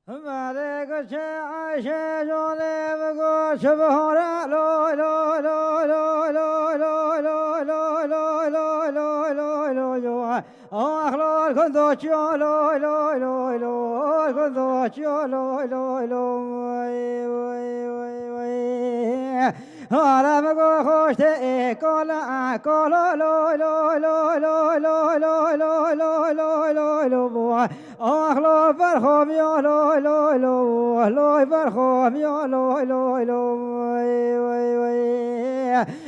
مالك عاش جوني بقول شبهنا لو لو لو لو لو لو لو لو لو لو لو لو لو لو أخلو كنت لو لو لو لو لو كنت لو لو لو أنا بقول خوش كولا كولا لو لو لو لو لو لو لو لو لو لو لو أخلو فرخم يا لو لو لو لو فرخم يا لو لو لو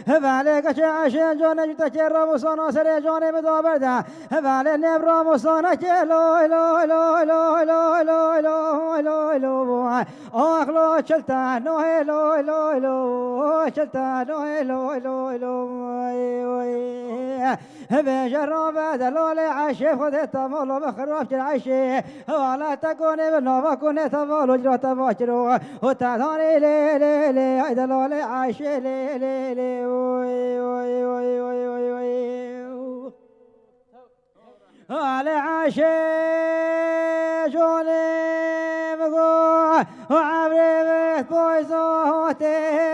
بالك شاشين جون جتكر مصنع سر جون بدابردا بالك نبرا مصنع لو لو لو لو لو لو لو لو لو أخلو شلتا نو لو لو لو شلتا نو لو لو لو بجرب دلو لعشي خذ تمول بخروف العشي ولا تكون بنوبة كون تمول جرو تباشرو وتعطاني لي لي لي دلو لعشي لي لي لي وي وي وي وي وي وي على عشي جوني بقول وعبري بيت بويزوتين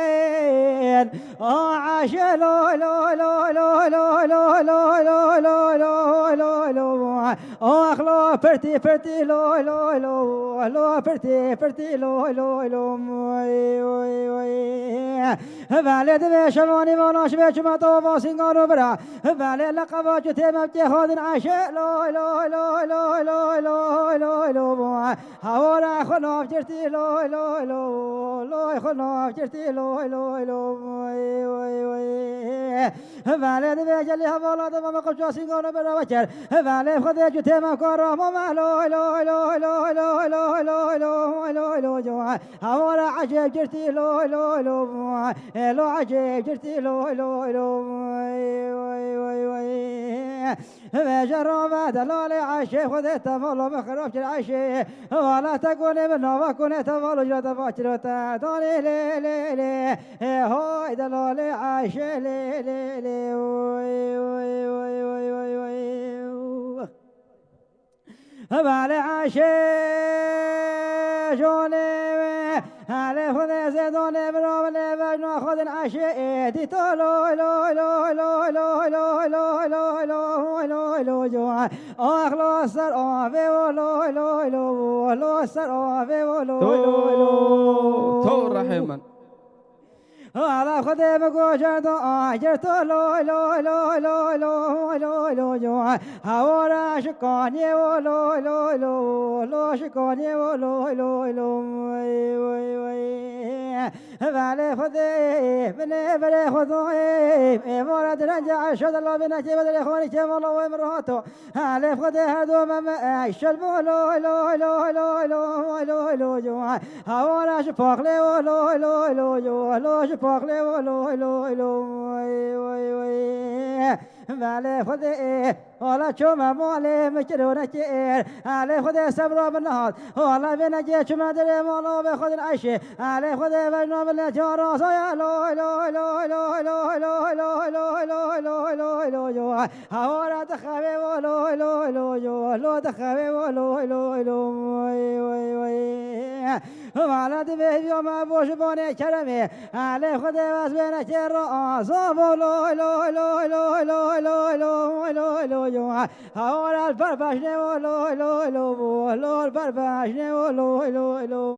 عشي لو لو لو لو لو لو لو لو لو لو لو لو أخلو فرتي فرتي لو لو لو لو فرتي فرتي لو لو لو وي وي وي بالد بشماني وناش بشما طوفا سينغارو برا بالد لقبا جتيم بتخذ عشي لو لو لو لو لو لو لو لو هورا خناف جرتي لو لو لو لو خناف جرتي لو لو لو وي وي وي بالد بجلي هوالا دم مقبجا سينغارو برا وچر بالد خذ جتيم كارا ماما لو لو لو لو لو لو لو لو لو لو جو هورا عجب جرتي لو لو لو لو عجب جرتي لو لو لو وي وي وي وي بجرب دلالي عشي خذ تمول مخروف العشي ولا تكون منه وكن تمول جرت باشر تدوني لي لي لي هاي دلالي عشي لي لي لي وي وي وي وي وي وي بالي عشي جوني على خذ زيدوني بروبني بجنا خذ العشي دي لو لو لو لو لو لو لو لو لو لو لو جو أخلو سر أوفي ولو لو لو لو سر أوفي ولو لو تو رحمن على خذ بقوجر أجرت لو لو لو لو لو لو لو جو هورا شكاني ولو لو لو لو شكاني ولو لو لو وي وي وي بالي خذي بني بني خذوي مراد رجع شد الله بنتي بدل إخواني كم الله ومراتو على خذي هذو ما شلبو لو لو لو لو لو لو لو جو هورا شفاق لي ولو لو لو جو لو شفاق لي ولو لو لو وي وي وي بالي خذي ولا شوما مولي مكرونة كير علي خذي سبرا بالنهار ولا بنجي شوما دري مولو بخذ العشي علي خذي بجنو بالجارة صيا لو لو لو لو لو لو لو لو لو لو لو لو جو هورا تخافي ولو لو لو جو لو تخافي ولو لو لو وي وي وي وعلى دبي يوم ابوش بوني كرمي علي خذي واس بينك الرؤاس لو لو لو لو لو لو لو لو لو جو هورا الفرفشني ولو لو لو لو الفرفشني ولو لو لو